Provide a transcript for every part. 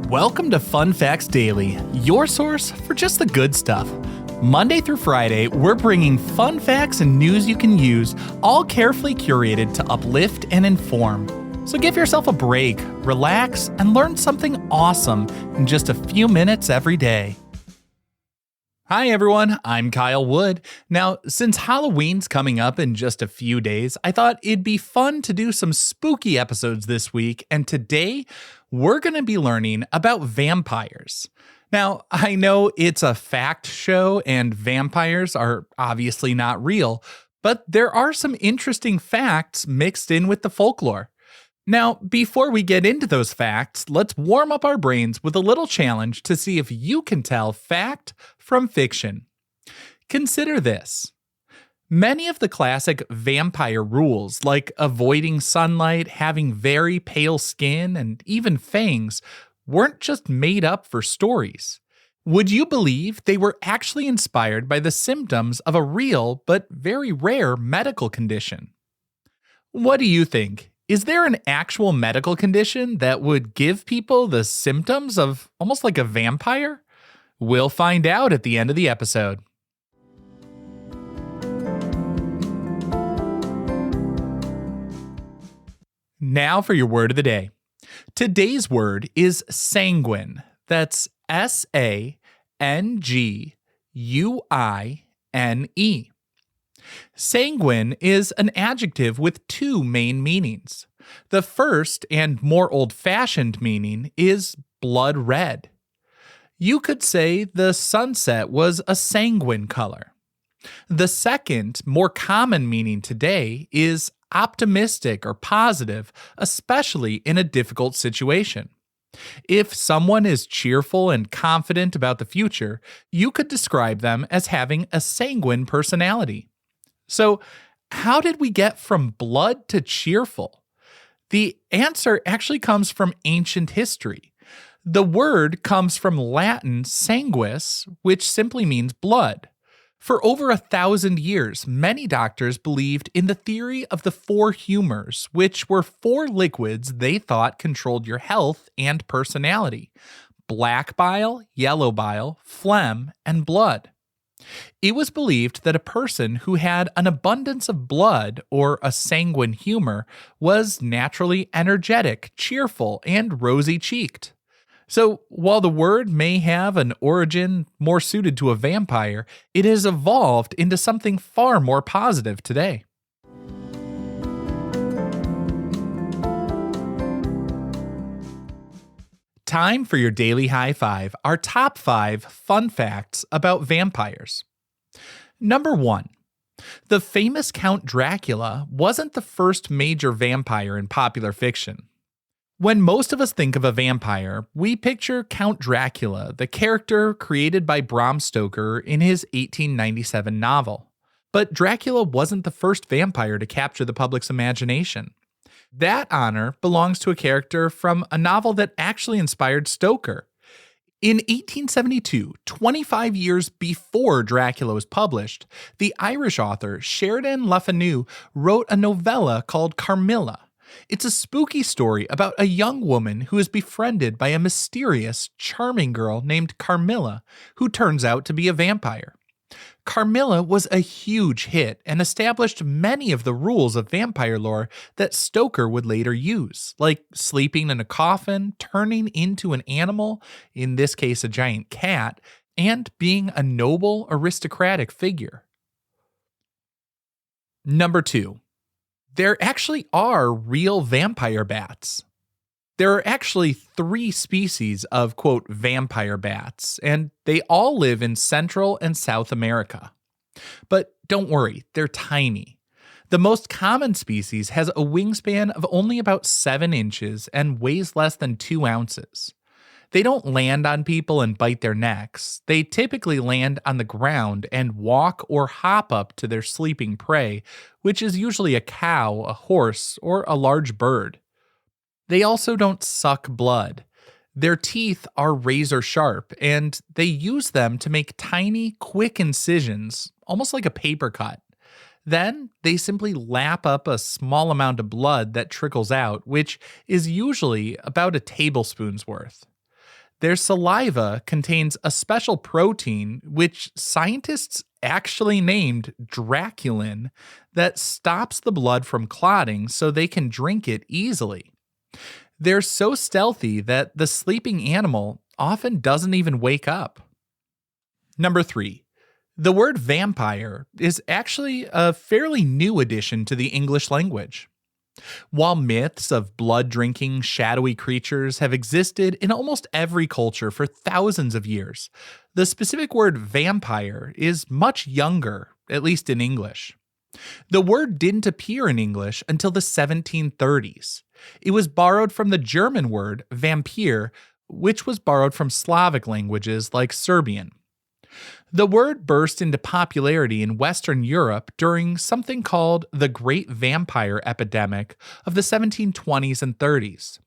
Welcome to Fun Facts Daily, your source for just the good stuff. Monday through Friday, we're bringing fun facts and news you can use, all carefully curated to uplift and inform. So give yourself a break, relax, and learn something awesome in just a few minutes every day. Hi everyone, I'm Kyle Wood. Now, since Halloween's coming up in just a few days, I thought it'd be fun to do some spooky episodes this week, and today we're going to be learning about vampires. Now, I know it's a fact show and vampires are obviously not real, but there are some interesting facts mixed in with the folklore. Now, before we get into those facts, let's warm up our brains with a little challenge to see if you can tell fact from fiction. Consider this. Many of the classic vampire rules, like avoiding sunlight, having very pale skin, and even fangs, weren't just made up for stories. Would you believe they were actually inspired by the symptoms of a real but very rare medical condition? What do you think? Is there an actual medical condition that would give people the symptoms of almost like a vampire? We'll find out at the end of the episode. Now for your word of the day. Today's word is sanguine. That's S-A-N-G-U-I-N-E. Sanguine is an adjective with two main meanings. The first and more old-fashioned meaning is blood red. You could say the sunset was a sanguine color. The second, more common meaning today is optimistic or positive, especially in a difficult situation. If someone is cheerful and confident about the future, you could describe them as having a sanguine personality. So, how did we get from blood to cheerful? The answer actually comes from ancient history. The word comes from Latin sanguis, which simply means blood. For over 1,000 years, many doctors believed in the theory of the four humours, which were four liquids they thought controlled your health and personality: black bile, yellow bile, phlegm, and blood. It was believed that a person who had an abundance of blood, or a sanguine humor, was naturally energetic, cheerful, and rosy-cheeked. So, while the word may have an origin more suited to a vampire, it has evolved into something far more positive today. Time for your daily high five, our top 5 fun facts about vampires. Number 1. The famous Count Dracula wasn't the first major vampire in popular fiction. When most of us think of a vampire, we picture Count Dracula, the character created by Bram Stoker in his 1897 novel. But Dracula wasn't the first vampire to capture the public's imagination. That honor belongs to a character from a novel that actually inspired Stoker. In 1872, 25 years before Dracula was published, the Irish author Sheridan Le Fanu wrote a novella called Carmilla. It's a spooky story about a young woman who is befriended by a mysterious, charming girl named Carmilla, who turns out to be a vampire. Carmilla was a huge hit and established many of the rules of vampire lore that Stoker would later use, like sleeping in a coffin, turning into an animal, in this case a giant cat, and being a noble, aristocratic figure. Number 2. There actually are real vampire bats. There are actually 3 species of, quote, vampire bats, and they all live in Central and South America. But don't worry, they're tiny. The most common species has a wingspan of only about 7 inches and weighs less than 2 ounces. They don't land on people and bite their necks. They typically land on the ground and walk or hop up to their sleeping prey, which is usually a cow, a horse, or a large bird. They also don't suck blood. Their teeth are razor sharp, and they use them to make tiny, quick incisions, almost like a paper cut. Then they simply lap up a small amount of blood that trickles out, which is usually about a tablespoon's worth. Their saliva contains a special protein, which scientists actually named Draculin, that stops the blood from clotting so they can drink it easily. They're so stealthy that the sleeping animal often doesn't even wake up. Number 3. The word vampire is actually a fairly new addition to the English language. While myths of blood-drinking, shadowy creatures have existed in almost every culture for thousands of years, the specific word vampire is much younger, at least in English. The word didn't appear in English until the 1730s. It was borrowed from the German word vampire, which was borrowed from Slavic languages like Serbian. The word burst into popularity in Western Europe during something called the Great Vampire Epidemic of the 1720s and 30s.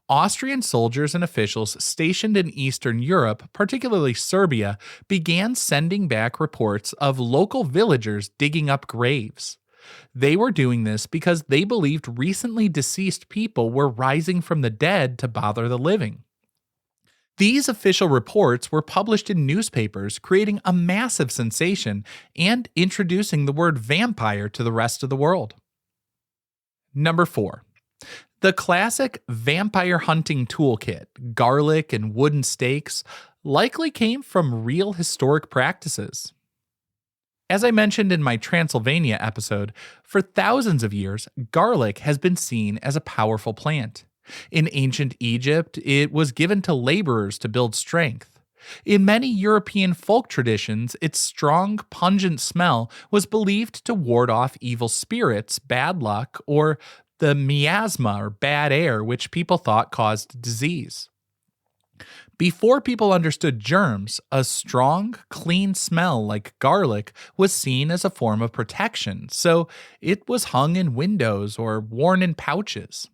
Austrian soldiers and officials stationed in Eastern Europe, particularly Serbia, began sending back reports of local villagers digging up graves. They were doing this because they believed recently deceased people were rising from the dead to bother the living. These official reports were published in newspapers, creating a massive sensation and introducing the word vampire to the rest of the world. Number 4. The classic vampire hunting toolkit, garlic and wooden stakes, likely came from real historic practices. As I mentioned in my Transylvania episode, for thousands of years, garlic has been seen as a powerful plant. In ancient Egypt, it was given to laborers to build strength. In many European folk traditions, its strong, pungent smell was believed to ward off evil spirits, bad luck, or the miasma or bad air, which people thought caused disease. Before people understood germs, a strong, clean smell like garlic was seen as a form of protection, so it was hung in windows or worn in pouches.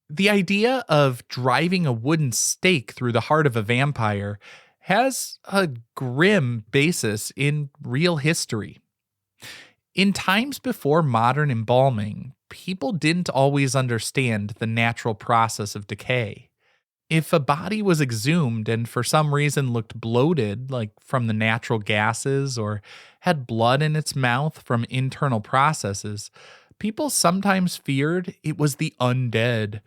The idea of driving a wooden stake through the heart of a vampire has a grim basis in real history. In times before modern embalming, people didn't always understand the natural process of decay. If a body was exhumed and for some reason looked bloated, like from the natural gases, or had blood in its mouth from internal processes, people sometimes feared it was the undead.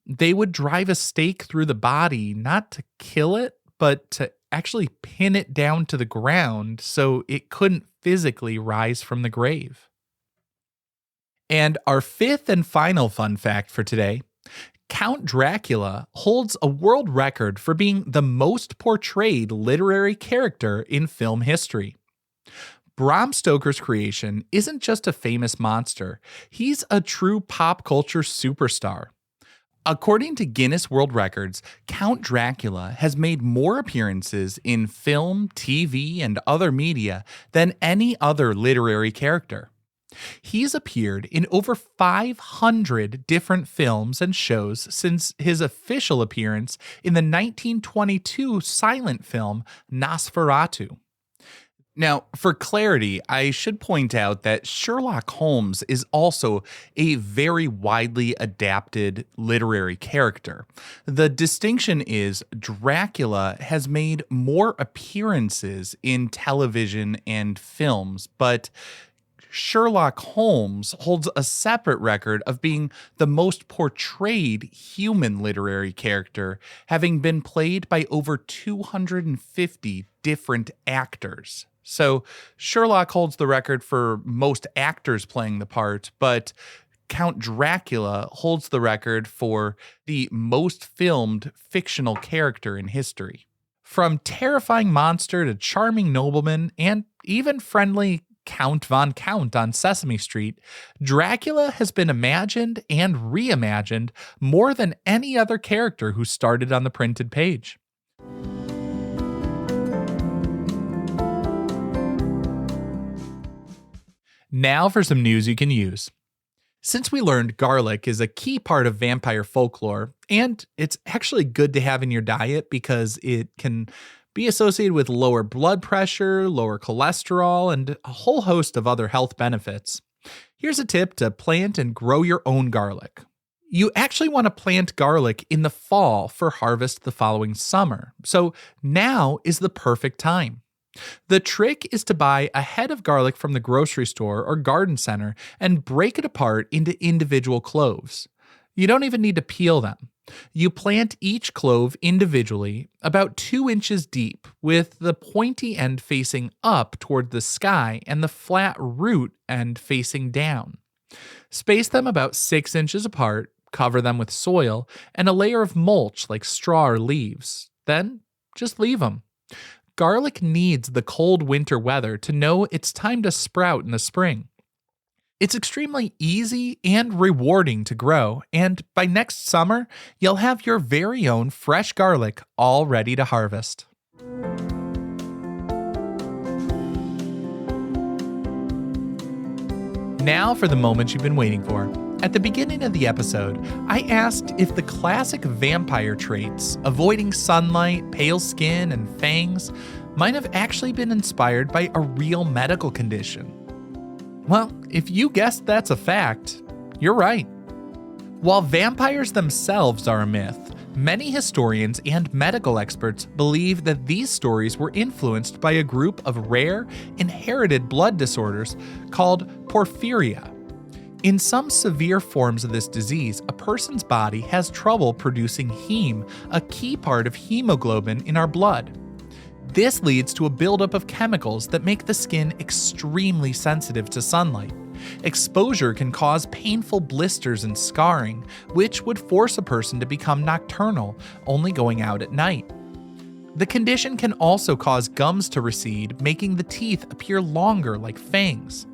They would drive a stake through the body, not to kill it, but to actually pin it down to the ground so it couldn't physically rise from the grave. And our fifth and final fun fact for today: Count Dracula holds a world record for being the most portrayed literary character in film history. Bram Stoker's creation isn't just a famous monster, he's a true pop culture superstar. According to Guinness World Records, Count Dracula has made more appearances in film, TV, and other media than any other literary character. He's appeared in over 500 different films and shows since his official appearance in the 1922 silent film Nosferatu. Now, for clarity, I should point out that Sherlock Holmes is also a very widely adapted literary character. The distinction is Dracula has made more appearances in television and films, but Sherlock Holmes holds a separate record of being the most portrayed human literary character, having been played by over 250 different actors. So Sherlock holds the record for most actors playing the part, but Count Dracula holds the record for the most filmed fictional character in history. From terrifying monster to charming nobleman and even friendly Count Von Count on Sesame Street, Dracula has been imagined and reimagined more than any other character who started on the printed page. Now for some news you can use. Since we learned garlic is a key part of vampire folklore, and it's actually good to have in your diet because it can be associated with lower blood pressure, lower cholesterol, and a whole host of other health benefits, here's a tip to plant and grow your own garlic. You actually want to plant garlic in the fall for harvest the following summer, so now is the perfect time. The trick is to buy a head of garlic from the grocery store or garden center and break it apart into individual cloves. You don't even need to peel them. You plant each clove individually, about 2 inches deep, with the pointy end facing up toward the sky and the flat root end facing down. Space them about 6 inches apart, cover them with soil, and a layer of mulch like straw or leaves. Then just leave them. Garlic needs the cold winter weather to know it's time to sprout in the spring. It's extremely easy and rewarding to grow, and by next summer, you'll have your very own fresh garlic all ready to harvest. Now for the moment you've been waiting for. At the beginning of the episode, I asked if the classic vampire traits, avoiding sunlight, pale skin, and fangs, might have actually been inspired by a real medical condition. Well, if you guessed that's a fact, you're right. While vampires themselves are a myth, many historians and medical experts believe that these stories were influenced by a group of rare, inherited blood disorders called porphyria. In some severe forms of this disease, a person's body has trouble producing heme, a key part of hemoglobin in our blood. This leads to a buildup of chemicals that make the skin extremely sensitive to sunlight. Exposure can cause painful blisters and scarring, which would force a person to become nocturnal, only going out at night. The condition can also cause gums to recede, making the teeth appear longer like fangs.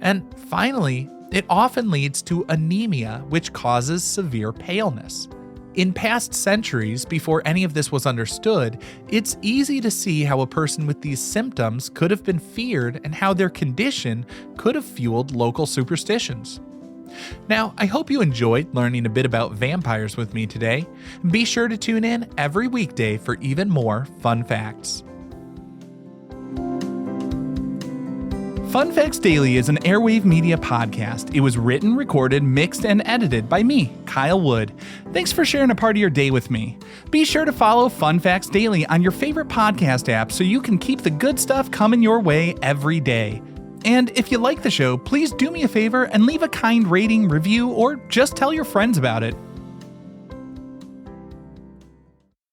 And finally, it often leads to anemia, which causes severe paleness. In past centuries, before any of this was understood, it's easy to see how a person with these symptoms could have been feared and how their condition could have fueled local superstitions. Now, I hope you enjoyed learning a bit about vampires with me today. Be sure to tune in every weekday for even more fun facts. Fun Facts Daily is an Airwave Media podcast. It was written, recorded, mixed, and edited by me, Kyle Wood. Thanks for sharing a part of your day with me. Be sure to follow Fun Facts Daily on your favorite podcast app so you can keep the good stuff coming your way every day. And if you like the show, please do me a favor and leave a kind rating, review, or just tell your friends about it.